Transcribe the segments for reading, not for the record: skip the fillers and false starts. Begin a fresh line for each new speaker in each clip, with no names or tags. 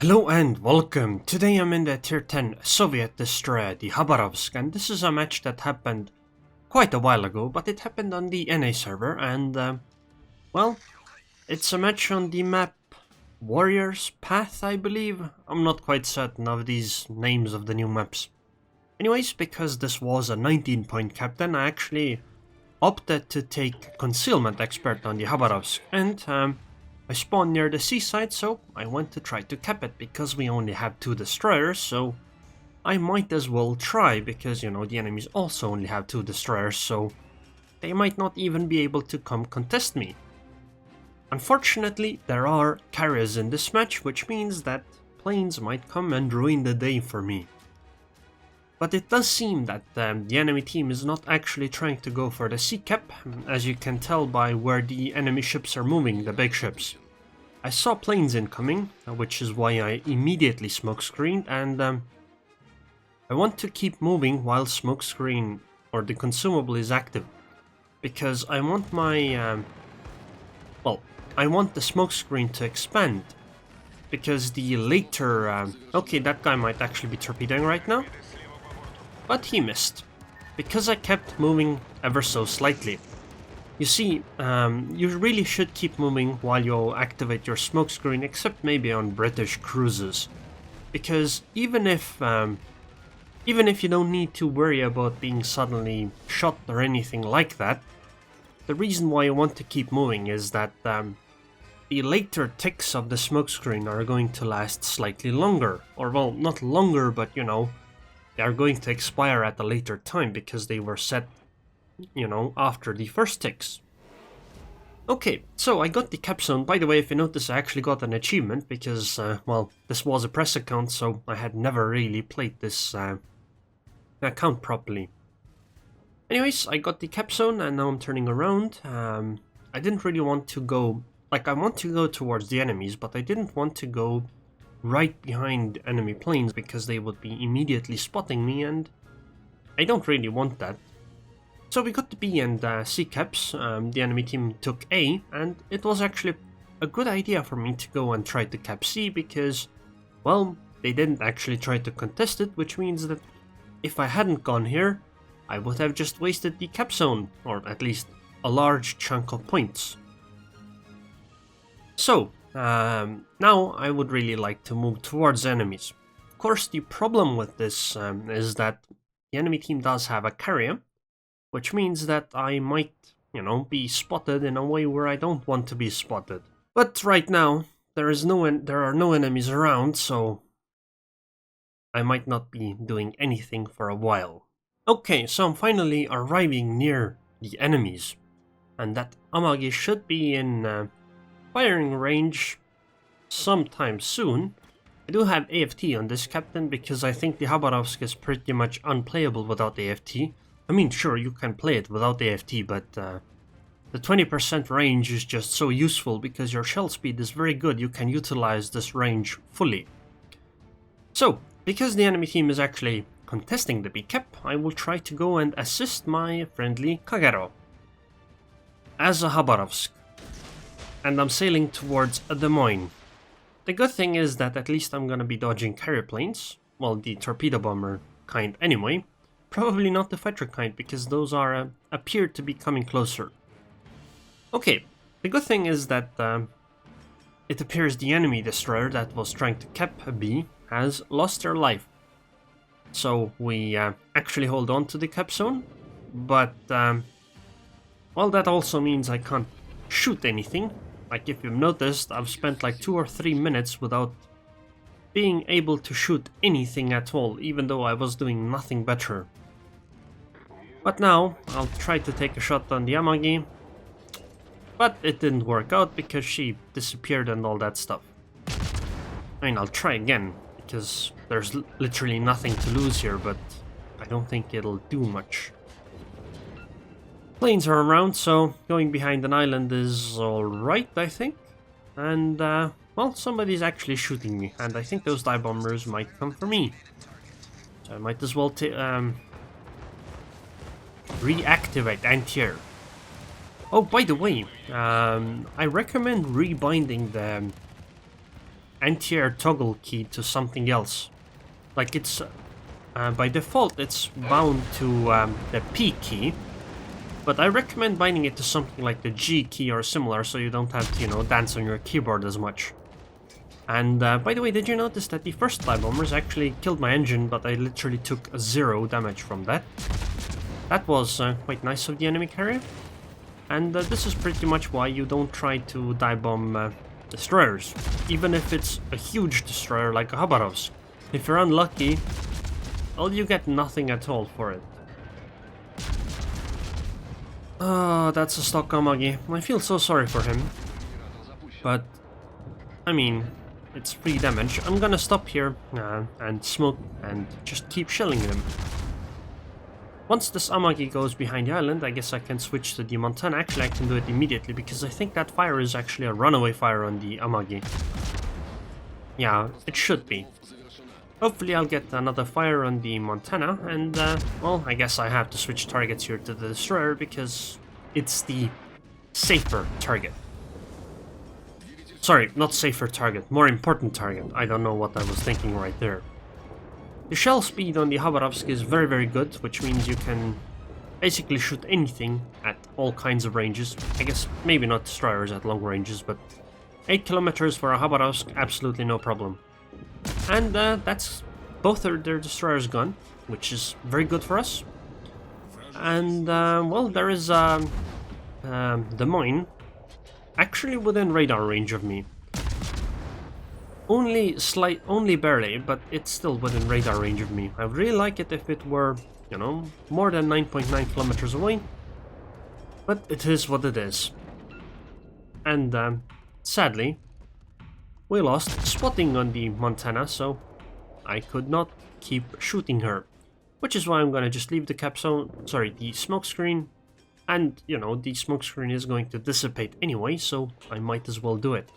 Hello and welcome. Today I'm in the tier 10 Soviet destroyer, the Khabarovsk, and this is a match that happened quite a while ago, but it happened on the NA server, and well, it's a match on the map Warriors Path, I believe. I'm not quite certain of these names of the new maps. Anyways, because this was a 19-point captain, I actually opted to take Concealment Expert on the Khabarovsk, and I spawned near the seaside, so I went to try to cap it because we only have 2 destroyers, so I might as well try because, you know, the enemies also only have 2 destroyers, so they might not even be able to come contest me. Unfortunately, there are carriers in this match, which means that planes might come and ruin the day for me. But it does seem that the enemy team is not actually trying to go for the sea cap, as you can tell by where the enemy ships are moving, the big ships. I saw planes incoming, which is why I immediately smokescreened, and I want to keep moving while smokescreen or the consumable is active, because I want my, I want the smokescreen to expand, because the later, okay, that guy might actually be torpedoing right now. But he missed, because I kept moving ever so slightly. You see, you really should keep moving while you activate your smokescreen, except maybe on British cruises. Because even if you don't need to worry about being suddenly shot or anything like that, the reason why you want to keep moving is that the later ticks of the smokescreen are going to last slightly longer. Or, well, not longer, but you know, they are going to expire at a later time because they were set, you know, after the first ticks. Okay, so I got the cap zone. By the way, if you notice, I actually got an achievement because, well, this was a press account, so I had never really played this account properly. Anyways, I got the cap zone and now I'm turning around. I didn't really want to go, like, I want to go towards the enemies, but I didn't want to go right behind enemy planes because they would be immediately spotting me, and I don't really want that. So we got the B and C caps. The enemy team took A, and it was actually a good idea for me to go and try to cap C because, well, they didn't actually try to contest it, which means that if I hadn't gone here, I would have just wasted the cap zone, or at least a large chunk of points. So, now I would really like to move towards enemies. Of course, the problem with this is that the enemy team does have a carrier, which means that I might, you know, be spotted in a way where I don't want to be spotted. But right now, there are no enemies around, so I might not be doing anything for a while. Okay, so I'm finally arriving near the enemies, and that Amagi should be in firing range sometime soon. I do have AFT on this captain because I think the Khabarovsk is pretty much unplayable without AFT. I mean, sure, you can play it without AFT, but the 20% range is just so useful because your shell speed is very good. You can utilize this range fully. So, because the enemy team is actually contesting the B cap, I will try to go and assist my friendly Kagero as a Khabarovsk. And I'm sailing towards Des Moines. The good thing is that at least I'm gonna be dodging carrier planes, well, the torpedo bomber kind anyway. Probably not the fighter kind, because those are appear to be coming closer. Okay, the good thing is that it appears the enemy destroyer that was trying to cap a B has lost their life. So we actually hold on to the cap zone, but well, that also means I can't shoot anything. Like, if you've noticed, I've spent like 2 or 3 minutes without being able to shoot anything at all, even though I was doing nothing better. But now, I'll try to take a shot on the Amagi, but it didn't work out because she disappeared and all that stuff. I mean, I'll try again, because there's literally nothing to lose here, but I don't think it'll do much. Planes are around, so going behind an island is alright, I think. And, well, somebody's actually shooting me, and I think those dive bombers might come for me. So I might as well reactivate anti-air. Oh, by the way, I recommend rebinding the anti-air toggle key to something else. Like it's by default it's bound to the P key, but I recommend binding it to something like the G key or similar, so you don't have to, you know, dance on your keyboard as much. And by the way, did you notice that the first dive bombers actually killed my engine, but I literally took 0 damage from that? That was quite nice of the enemy carrier. And this is pretty much why you don't try to dive bomb destroyers, even if it's a huge destroyer like a Khabarovsk. If you're unlucky, well, you get nothing at all for it. Oh, that's a stock Amagi. I feel so sorry for him. But, I mean, it's free damage. I'm gonna stop here and smoke and just keep shelling them. Once this Amagi goes behind the island, I guess I can switch to the Montana. Actually, I can do it immediately because I think that fire is actually a runaway fire on the Amagi. Yeah, it should be. Hopefully I'll get another fire on the Montana, and well, I guess I have to switch targets here to the destroyer because it's the safer target. Sorry, not safer target, more important target. I don't know what I was thinking right there. The shell speed on the Khabarovsk is very, very good, which means you can basically shoot anything at all kinds of ranges. I guess maybe not destroyers at long ranges, but 8 kilometers for a Khabarovsk, absolutely no problem. And that's both their destroyers gone, which is very good for us. And well, there is the mine actually within radar range of me. Only barely, but it's still within radar range of me. I would really like it if it were, you know, more than 9.9 kilometers away. But it is what it is. And sadly, we lost spotting on the Montana, so I could not keep shooting her. Which is why I'm gonna just leave the the smoke screen. And, you know, the smoke screen is going to dissipate anyway, so I might as well do it.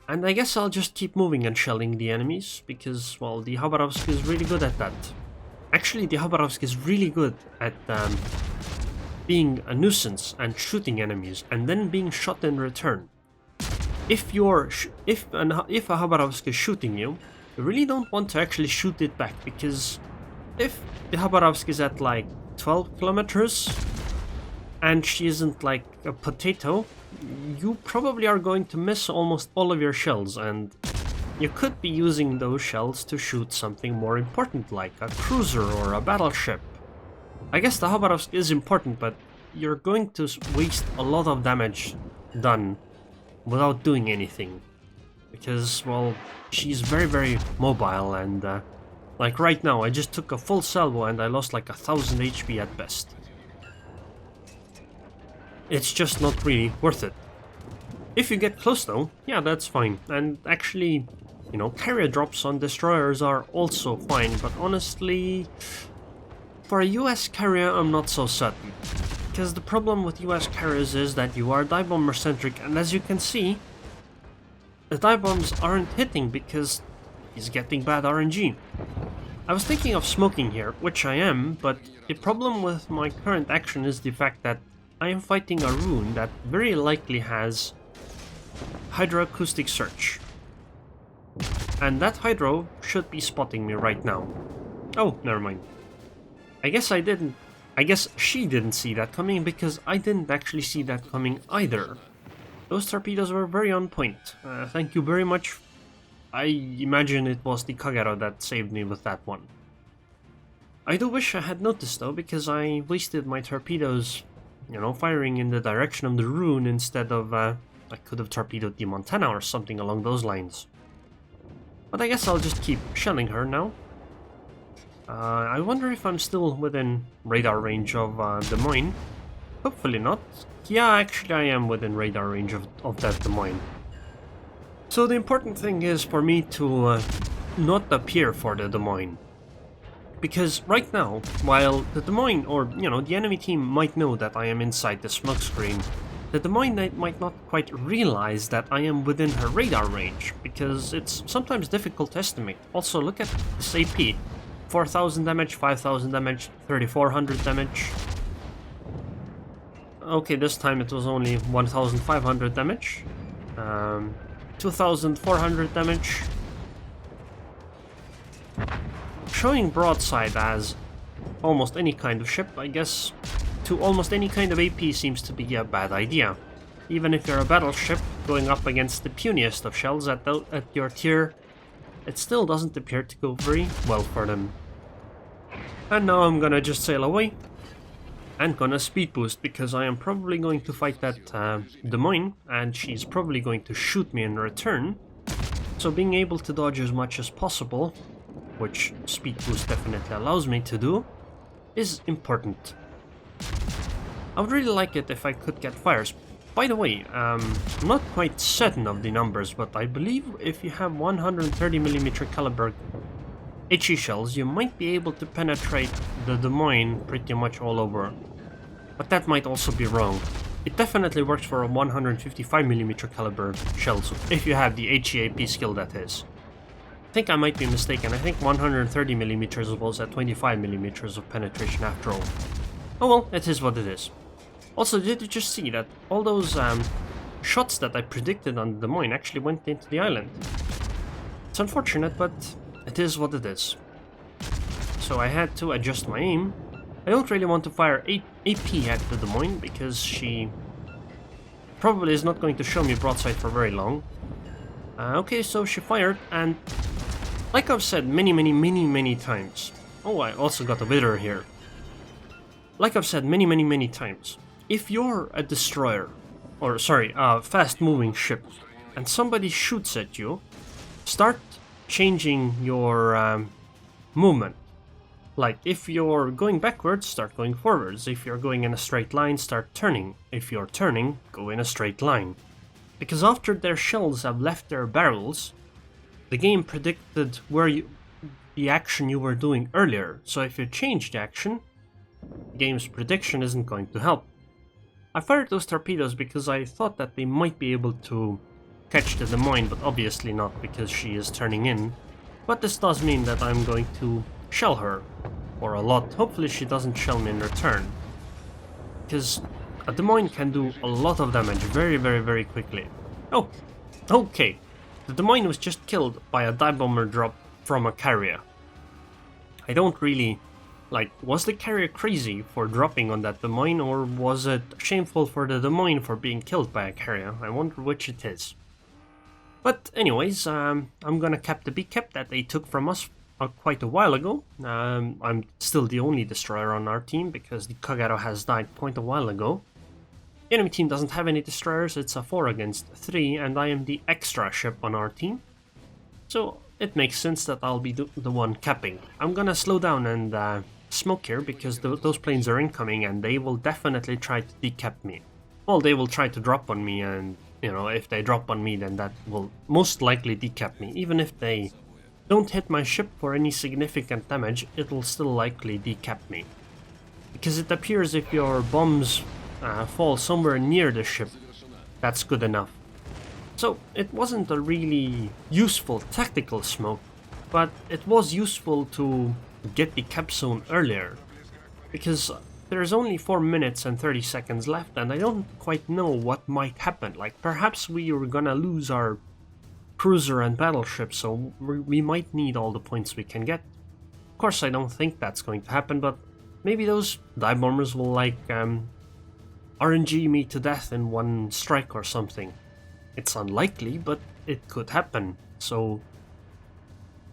And I guess I'll just keep moving and shelling the enemies, because, well, the Khabarovsk is really good at that. Actually, the Khabarovsk is really good at being a nuisance and shooting enemies, and then being shot in return. If a Khabarovsk is shooting you, you really don't want to actually shoot it back, because if the Khabarovsk is at like 12 kilometers and she isn't like a potato, you probably are going to miss almost all of your shells, and you could be using those shells to shoot something more important like a cruiser or a battleship. I guess the Khabarovsk is important, but you're going to waste a lot of damage done without doing anything, because, well, she's very, very mobile, and like right now I just took a full salvo and I lost like 1000 HP at best. It's just not really worth it. If you get close though, yeah, that's fine. And actually, you know, carrier drops on destroyers are also fine, but honestly, for a US carrier I'm not so certain. Because the problem with US carriers is that you are dive bomber centric, and as you can see, the dive bombs aren't hitting because he's getting bad RNG. I was thinking of smoking here, which I am, but the problem with my current action is the fact that I am fighting a Aerroon that very likely has hydroacoustic search. And that hydro should be spotting me right now. Oh, never mind. I guess she didn't see that coming, because I didn't actually see that coming either. Those torpedoes were very on point. Thank you very much. I imagine it was the Kagero that saved me with that one. I do wish I had noticed though, because I wasted my torpedoes, you know, firing in the direction of the Aerroon instead of, I could have torpedoed the Montana or something along those lines. But I guess I'll just keep shelling her now. I wonder if I'm still within radar range of the mine. Hopefully not. Yeah, actually I am within radar range of that the mine. So the important thing is for me to not appear for the Des Moines. Because right now, while the Des Moines, or, you know, the enemy team might know that I am inside the smoke screen, the Des Moines might not quite realize that I am within her radar range, because it's sometimes difficult to estimate. Also, look at this AP. 4000 damage, 5000 damage, 3400 damage. Okay, this time it was only 1500 damage. 2,400 damage. Showing broadside as almost any kind of ship, I guess, to almost any kind of AP seems to be a bad idea. Even if you're a battleship going up against the puniest of shells at your tier, it still doesn't appear to go very well for them. And now I'm gonna just sail away and gonna speed boost, because I am probably going to fight that Des Moines, and she's probably going to shoot me in return. So being able to dodge as much as possible, which speed boost definitely allows me to do, is important. I would really like it if I could get fires. By the way, I'm not quite certain of the numbers, but I believe if you have 130mm caliber HE shells, you might be able to penetrate the Des Moines pretty much all over. But that might also be wrong. It definitely works for a 155mm caliber shells, if you have the HEAP skill, that is. I think I might be mistaken. I think 130mm was at 25mm of penetration after all. Oh well, it is what it is. Also, did you just see that all those shots that I predicted on the Des Moines actually went into the island? It's unfortunate, but it is what it is. So I had to adjust my aim. I don't really want to fire AP at the Des Moines, because she probably is not going to show me broadside for very long. Okay, so she fired, and like I've said many times. Oh, I also got a wither here. Like I've said many times. If you're a destroyer, or sorry, a fast-moving ship, and somebody shoots at you, start changing your movement. Like, if you're going backwards, start going forwards. If you're going in a straight line, start turning. If you're turning, go in a straight line. Because after their shells have left their barrels, the game predicted the action you were doing earlier. So if you change the action, the game's prediction isn't going to help. I fired those torpedoes because I thought that they might be able to catch the Des Moines, but obviously not, because she is turning in. But this does mean that I'm going to shell her, or a lot. Hopefully she doesn't shell me in return, because a Des Moines can do a lot of damage very quickly. Oh, okay. The Des Moines was just killed by a dive bomber drop from a carrier. I don't really... Like, was the carrier crazy for dropping on that Des Moines, or was it shameful for the Des Moines for being killed by a carrier? I wonder which it is. But anyways, I'm gonna cap the B-cap that they took from us quite a while ago. I'm still the only destroyer on our team, because the Kagero has died quite a while ago. The enemy team doesn't have any destroyers, it's a 4 against 3, and I am the extra ship on our team. So it makes sense that I'll be the one capping. I'm gonna slow down and smoke here, because those planes are incoming and they will definitely try to decap me. Well, they will try to drop on me, and you know, if they drop on me, then that will most likely decap me. Even if they don't hit my ship for any significant damage, it will still likely decap me. Because it appears if your bombs fall somewhere near the ship, that's good enough. So it wasn't a really useful tactical smoke, but it was useful to get the cap zone earlier, because there's only 4 minutes and 30 seconds left, and I don't quite know what might happen. Like, perhaps we were gonna lose our cruiser and battleship, so we might need all the points we can get. Of course, I don't think that's going to happen, but maybe those dive bombers will, like, RNG me to death in one strike or something. It's unlikely, but it could happen, so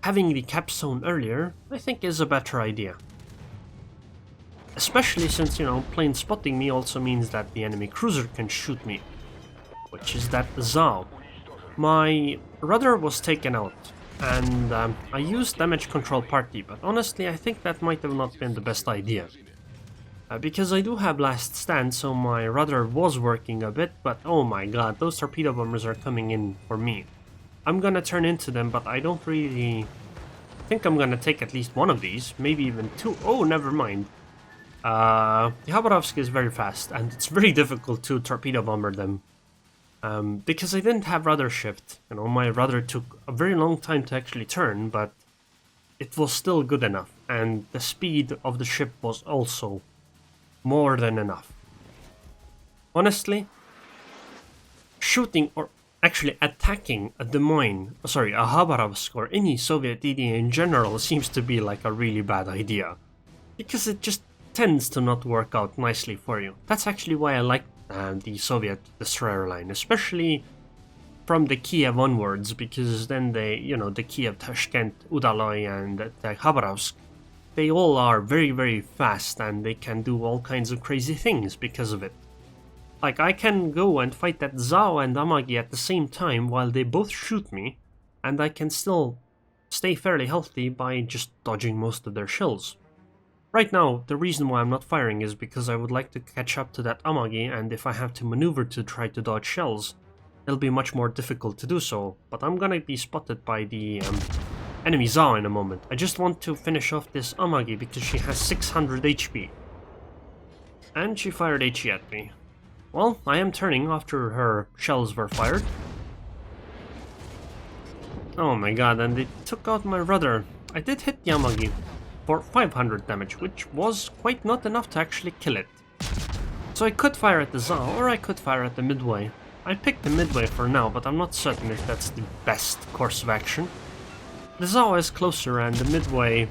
having the cap zone earlier, I think, is a better idea. Especially since, you know, plane spotting me also means that the enemy cruiser can shoot me, which is that Zao. My rudder was taken out, and I used damage control party, but honestly I think that might have not been the best idea. Because I do have last stand, so my rudder was working a bit, but oh my god, those torpedo bombers are coming in for me. I'm gonna turn into them, but I don't really think I'm gonna take at least one of these, maybe even two. Oh, never mind. The Khabarovsk is very fast, and it's very difficult to torpedo bomber them. Because I didn't have rudder shift. You know, my rudder took a very long time to actually turn, but it was still good enough, and the speed of the ship was also more than enough. Honestly, shooting or actually attacking a Khabarovsk or any Soviet area in general seems to be like a really bad idea. Because it just tends to not work out nicely for you. That's actually why I like the Soviet destroyer line, especially from the Kiev onwards, because then the Kiev, Tashkent, Udaloy, and the Khabarovsk, they all are very, very fast and they can do all kinds of crazy things because of it. Like, I can go and fight that Zao and Amagi at the same time while they both shoot me, and I can still stay fairly healthy by just dodging most of their shells. Right now, the reason why I'm not firing is because I would like to catch up to that Amagi, and if I have to maneuver to try to dodge shells, it'll be much more difficult to do so, but I'm gonna be spotted by the enemy Zao in a moment. I just want to finish off this Amagi because she has 600 HP. And she fired HE at me. Well, I am turning after her shells were fired. Oh my god, and they took out my rudder. I did hit the Amagi for 500 damage, which was quite not enough to actually kill it. So I could fire at the Zao, or I could fire at the Midway. I picked the Midway for now, but I'm not certain if that's the best course of action. The Zao is closer, and the Midway,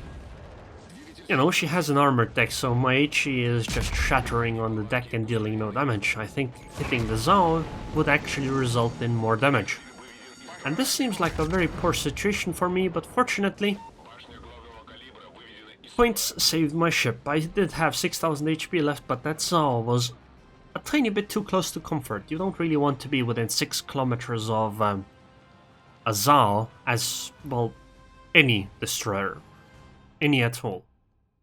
you know, she has an armored deck, so my HE is just shattering on the deck and dealing no damage. I think hitting the Zao would actually result in more damage. And this seems like a very poor situation for me, but fortunately, points saved my ship. I did have 6000 HP left, but that Zao was a tiny bit too close to comfort. You don't really want to be within 6 kilometers of a Zao, as, well, any destroyer. Any at all.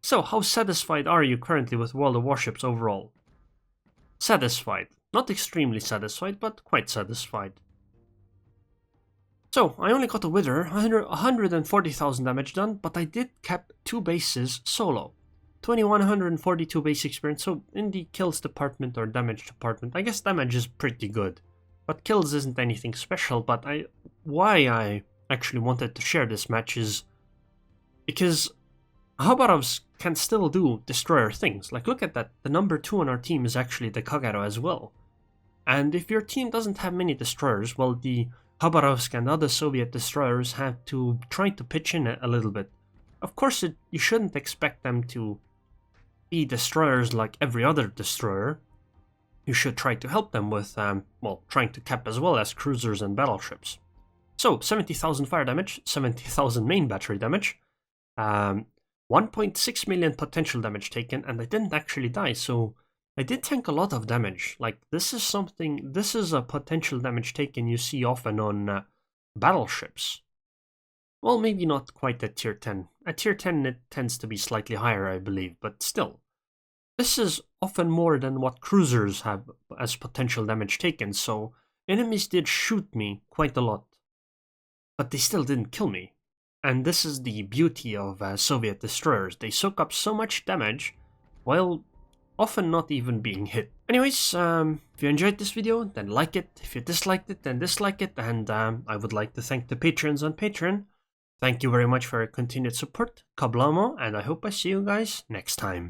So, how satisfied are you currently with World of Warships overall? Satisfied. Not extremely satisfied, but quite satisfied. So, I only got a Wither, 140,000 damage done, but I did cap 2 bases solo. 2142 base experience, so in the kills department or damage department, I guess damage is pretty good. But kills isn't anything special, but why I actually wanted to share this match is because Khabarovsk can still do destroyer things. Like, look at that, the number 2 on our team is actually the Kagero as well. And if your team doesn't have many destroyers, well, the Khabarovsk and other Soviet destroyers have to try to pitch in a little bit. Of course, you shouldn't expect them to be destroyers like every other destroyer. You should try to help them with, well, trying to cap as well as cruisers and battleships. So, 70,000 fire damage, 70,000 main battery damage, 1.6 million potential damage taken, and I didn't actually die, so I did tank a lot of damage. Like, this is a potential damage taken you see often on battleships. Well, maybe not quite at tier 10. At tier 10 it tends to be slightly higher, I believe, but still. This is often more than what cruisers have as potential damage taken, so enemies did shoot me quite a lot. But they still didn't kill me. And this is the beauty of Soviet destroyers. They soak up so much damage while often not even being hit. Anyways, if you enjoyed this video, then like it. If you disliked it, then dislike it. And I would like to thank the patrons on Patreon. Thank you very much for your continued support. Kablamo, and I hope I see you guys next time.